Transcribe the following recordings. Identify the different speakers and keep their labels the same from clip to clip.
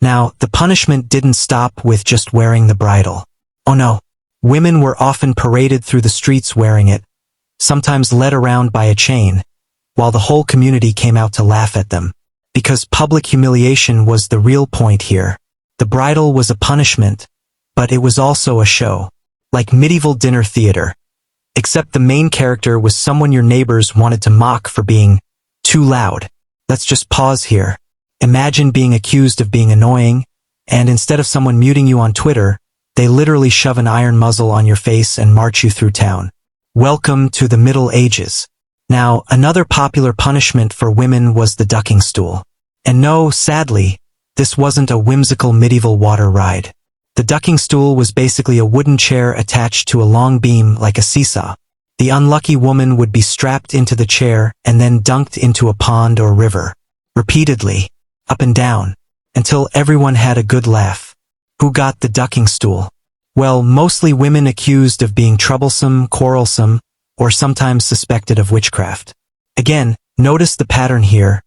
Speaker 1: Now, the punishment didn't stop with just wearing the bridle. Oh no. Women were often paraded through the streets wearing it, sometimes led around by a chain, while the whole community came out to laugh at them. Because public humiliation was the real point here. The bridle was a punishment, but it was also a show. Like medieval dinner theater. Except the main character was someone your neighbors wanted to mock for being too loud. Let's just pause here. Imagine being accused of being annoying, and instead of someone muting you on Twitter, they literally shove an iron muzzle on your face and march you through town. Welcome to the Middle Ages. Now, another popular punishment for women was the ducking stool. And no, sadly, this wasn't a whimsical medieval water ride. The ducking stool was basically a wooden chair attached to a long beam like a seesaw. The unlucky woman would be strapped into the chair and then dunked into a pond or river. Repeatedly, up and down, until everyone had a good laugh. Who got the ducking stool? Well, mostly women accused of being troublesome, quarrelsome, or sometimes suspected of witchcraft. Again, notice the pattern here.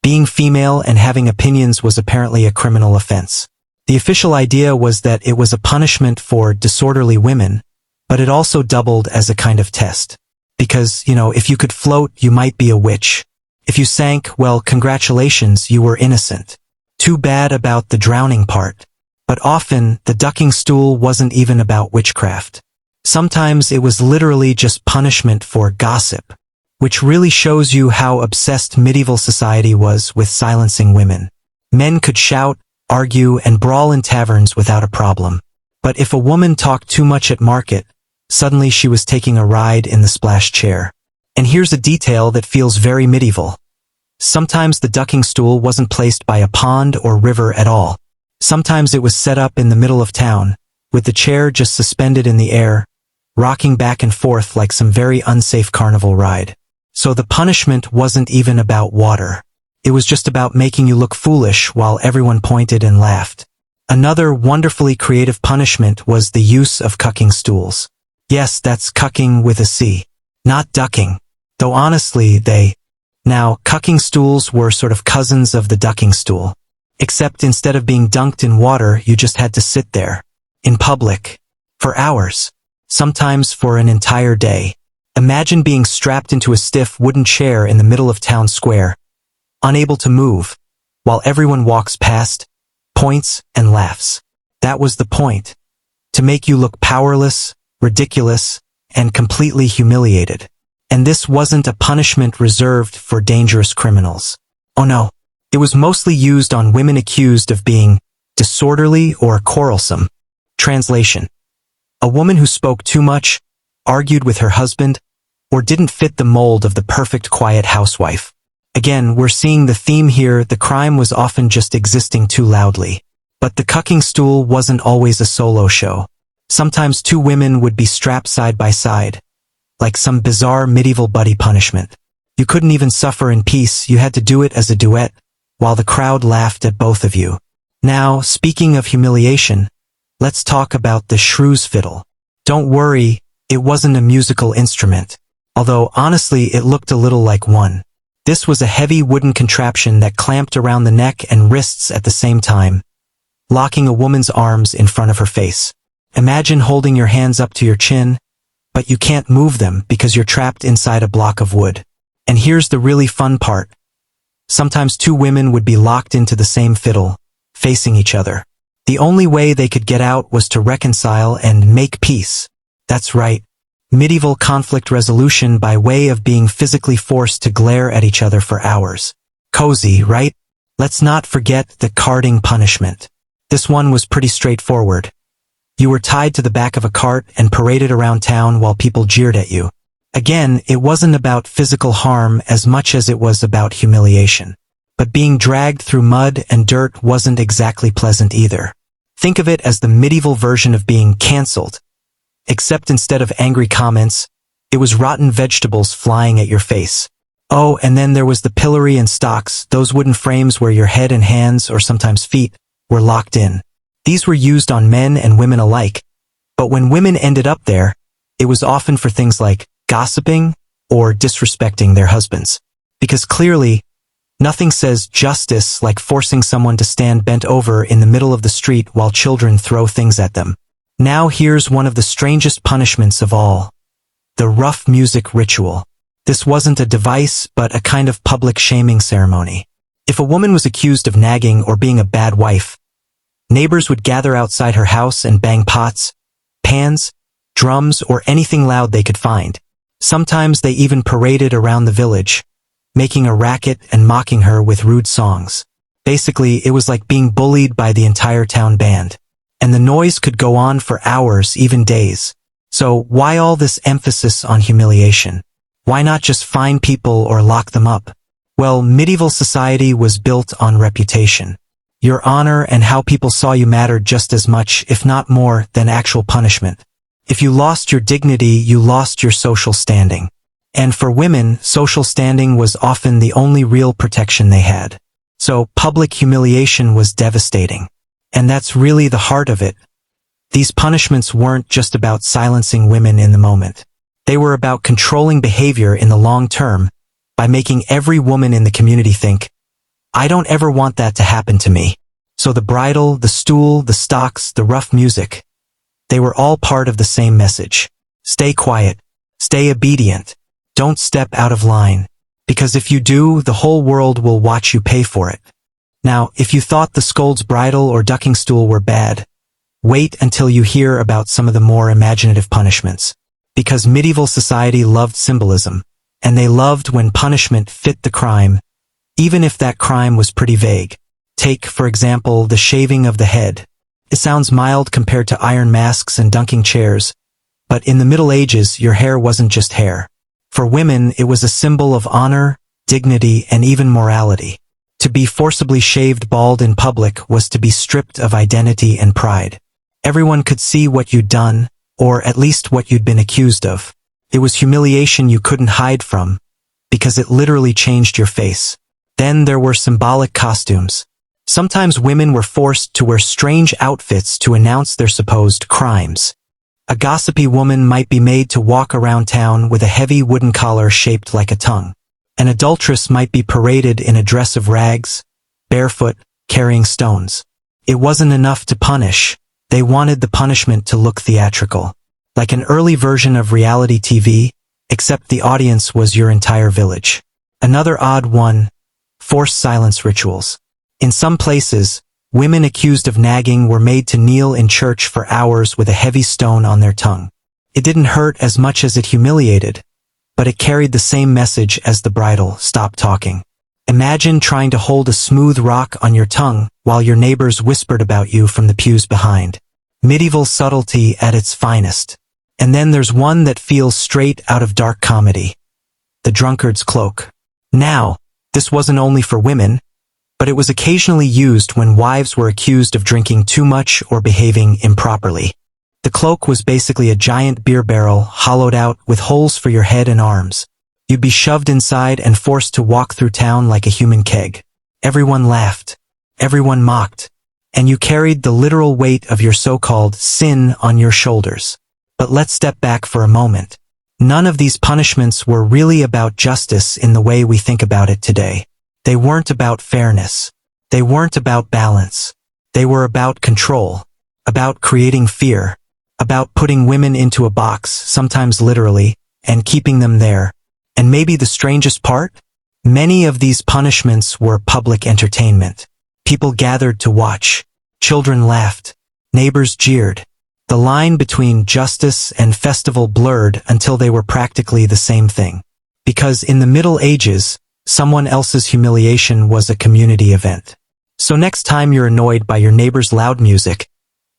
Speaker 1: Being female and having opinions was apparently a criminal offense. The official idea was that it was a punishment for disorderly women, but it also doubled as a kind of test. Because, if you could float, you might be a witch. If you sank, well, congratulations, you were innocent. Too bad about the drowning part. But often, the ducking stool wasn't even about witchcraft. Sometimes it was literally just punishment for gossip, which really shows you how obsessed medieval society was with silencing women. Men could shout, argue, and brawl in taverns without a problem. But if a woman talked too much at market, suddenly she was taking a ride in the splash chair. And here's a detail that feels very medieval. Sometimes the ducking stool wasn't placed by a pond or river at all. Sometimes it was set up in the middle of town, with the chair just suspended in the air, rocking back and forth like some very unsafe carnival ride. So the punishment wasn't even about water. It was just about making you look foolish while everyone pointed and laughed. Another wonderfully creative punishment was the use of cucking stools. Yes, that's cucking with a C. Not ducking. Though honestly, Now, cucking stools were sort of cousins of the ducking stool. Except instead of being dunked in water, you just had to sit there. In public. For hours. Sometimes for an entire day. Imagine being strapped into a stiff wooden chair in the middle of town square, unable to move, while everyone walks past, points, and laughs. That was the point. To make you look powerless, ridiculous, and completely humiliated. And this wasn't a punishment reserved for dangerous criminals. Oh no. It was mostly used on women accused of being disorderly or quarrelsome. Translation. A woman who spoke too much, argued with her husband, or didn't fit the mold of the perfect quiet housewife. Again, we're seeing the theme here. The crime was often just existing too loudly. But the cucking stool wasn't always a solo show. Sometimes two women would be strapped side by side, like some bizarre medieval buddy punishment. You couldn't even suffer in peace, you had to do it as a duet, while the crowd laughed at both of you. Now, speaking of humiliation, let's talk about the shrew's fiddle. Don't worry, it wasn't a musical instrument. Although, honestly, it looked a little like one. This was a heavy wooden contraption that clamped around the neck and wrists at the same time, locking a woman's arms in front of her face. Imagine holding your hands up to your chin, but you can't move them because you're trapped inside a block of wood. And here's the really fun part. Sometimes two women would be locked into the same fiddle, facing each other. The only way they could get out was to reconcile and make peace. That's right. Medieval conflict resolution by way of being physically forced to glare at each other for hours. Cozy, right? Let's not forget the carding punishment. This one was pretty straightforward. You were tied to the back of a cart and paraded around town while people jeered at you. Again, it wasn't about physical harm as much as it was about humiliation. But being dragged through mud and dirt wasn't exactly pleasant either. Think of it as the medieval version of being cancelled. Except instead of angry comments, it was rotten vegetables flying at your face. Oh, and then there was the pillory and stocks, those wooden frames where your head and hands, or sometimes feet, were locked in. These were used on men and women alike, but when women ended up there, it was often for things like gossiping or disrespecting their husbands. Because clearly, Nothing says justice like forcing someone to stand bent over in the middle of the street while children throw things at them. Now here's one of the strangest punishments of all. The rough music ritual. This wasn't a device, but a kind of public shaming ceremony. If a woman was accused of nagging or being a bad wife, neighbors would gather outside her house and bang pots, pans, drums, or anything loud they could find. Sometimes they even paraded around the village, making a racket and mocking her with rude songs. Basically, it was like being bullied by the entire town band. And the noise could go on for hours, even days. So why all this emphasis on humiliation? Why not just fine people or lock them up? Well, medieval society was built on reputation. Your honor and how people saw you mattered just as much, if not more, than actual punishment. If you lost your dignity, you lost your social standing. And for women, social standing was often the only real protection they had. So public humiliation was devastating. And that's really the heart of it. These punishments weren't just about silencing women in the moment. They were about controlling behavior in the long term by making every woman in the community think, I don't ever want that to happen to me. So the bridle, the stool, the stocks, the rough music, they were all part of the same message. Stay quiet. Stay obedient. Don't step out of line. Because if you do, the whole world will watch you pay for it. Now, if you thought the scold's bridle or ducking stool were bad, wait until you hear about some of the more imaginative punishments. Because medieval society loved symbolism, and they loved when punishment fit the crime, even if that crime was pretty vague. Take, for example, the shaving of the head. It sounds mild compared to iron masks and dunking chairs, but in the Middle Ages, your hair wasn't just hair. For women, it was a symbol of honor, dignity, and even morality. To be forcibly shaved bald in public was to be stripped of identity and pride. Everyone could see what you'd done, or at least what you'd been accused of. It was humiliation you couldn't hide from, because it literally changed your face. Then there were symbolic costumes. Sometimes women were forced to wear strange outfits to announce their supposed crimes. A gossipy woman might be made to walk around town with a heavy wooden collar shaped like a tongue. An adulteress might be paraded in a dress of rags, barefoot, carrying stones. It wasn't enough to punish. They wanted the punishment to look theatrical. Like an early version of reality TV, except the audience was your entire village. Another odd one, forced silence rituals. In some places, women accused of nagging were made to kneel in church for hours with a heavy stone on their tongue. It didn't hurt as much as it humiliated, but it carried the same message as the bridle, stop talking. Imagine trying to hold a smooth rock on your tongue while your neighbors whispered about you from the pews behind. Medieval subtlety at its finest. And then there's one that feels straight out of dark comedy. The drunkard's cloak. Now, this wasn't only for women, but it was occasionally used when wives were accused of drinking too much or behaving improperly. The cloak was basically a giant beer barrel hollowed out with holes for your head and arms. You'd be shoved inside and forced to walk through town like a human keg. Everyone laughed. Everyone mocked. And you carried the literal weight of your so-called sin on your shoulders. But let's step back for a moment. None of these punishments were really about justice in the way we think about it today. They weren't about fairness. They weren't about balance. They were about control. About creating fear. About putting women into a box, sometimes literally, and keeping them there. And maybe the strangest part? Many of these punishments were public entertainment. People gathered to watch. Children laughed. Neighbors jeered. The line between justice and festival blurred until they were practically the same thing. Because in the Middle Ages, someone else's humiliation was a community event. So next time you're annoyed by your neighbor's loud music,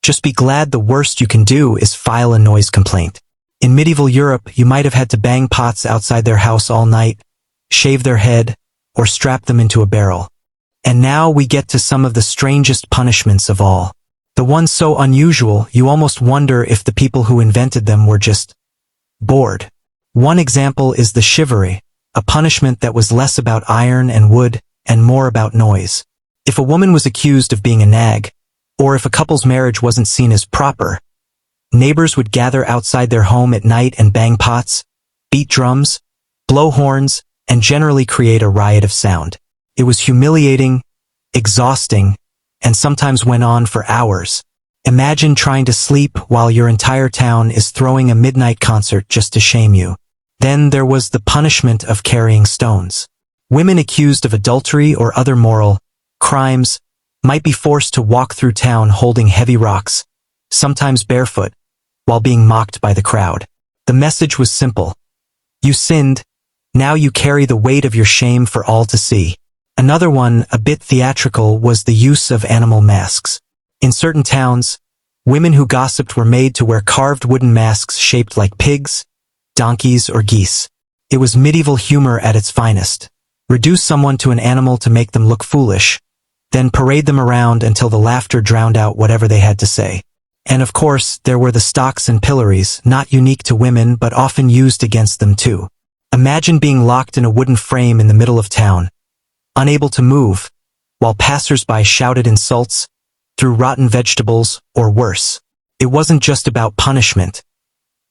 Speaker 1: just be glad the worst you can do is file a noise complaint. In medieval Europe, you might have had to bang pots outside their house all night, shave their head, or strap them into a barrel. And now we get to some of the strangest punishments of all. The ones so unusual, you almost wonder if the people who invented them were just bored. One example is the chivalry, a punishment that was less about iron and wood and more about noise. If a woman was accused of being a nag, or if a couple's marriage wasn't seen as proper, neighbors would gather outside their home at night and bang pots, beat drums, blow horns, and generally create a riot of sound. It was humiliating, exhausting, and sometimes went on for hours. Imagine trying to sleep while your entire town is throwing a midnight concert just to shame you. Then there was the punishment of carrying stones. Women accused of adultery or other moral crimes might be forced to walk through town holding heavy rocks, sometimes barefoot, while being mocked by the crowd. The message was simple. You sinned, now you carry the weight of your shame for all to see. Another one, a bit theatrical, was the use of animal masks. In certain towns, women who gossiped were made to wear carved wooden masks shaped like pigs, donkeys, or geese. It was medieval humor at its finest. Reduce someone to an animal to make them look foolish, then parade them around until the laughter drowned out whatever they had to say. And of course, there were the stocks and pillories, not unique to women but often used against them too. Imagine being locked in a wooden frame in the middle of town, unable to move, while passers-by shouted insults, threw rotten vegetables, or worse. It wasn't just about punishment.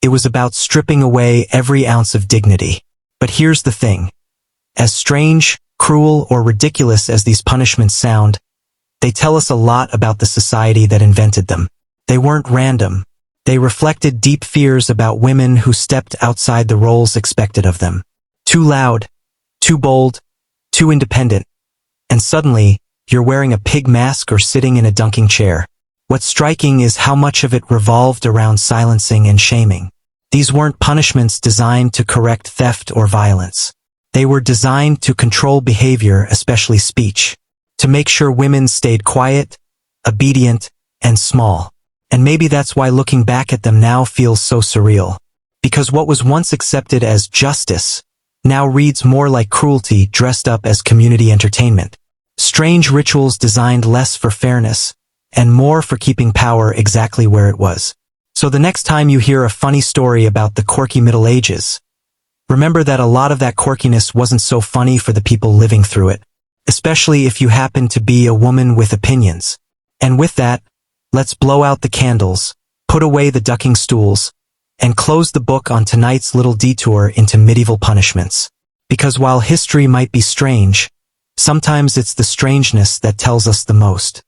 Speaker 1: It was about stripping away every ounce of dignity. But here's the thing. As strange, cruel, or ridiculous as these punishments sound, they tell us a lot about the society that invented them. They weren't random. They reflected deep fears about women who stepped outside the roles expected of them. Too loud, too bold, too independent. And suddenly, you're wearing a pig mask or sitting in a dunking chair. What's striking is how much of it revolved around silencing and shaming. These weren't punishments designed to correct theft or violence. They were designed to control behavior, especially speech, to make sure women stayed quiet, obedient, and small. And maybe that's why looking back at them now feels so surreal. Because what was once accepted as justice now reads more like cruelty dressed up as community entertainment. Strange rituals designed less for fairness and more for keeping power exactly where it was. So the next time you hear a funny story about the quirky Middle Ages, remember that a lot of that quirkiness wasn't so funny for the people living through it, especially if you happen to be a woman with opinions. And with that, let's blow out the candles, put away the ducking stools, and close the book on tonight's little detour into medieval punishments. Because while history might be strange, sometimes it's the strangeness that tells us the most.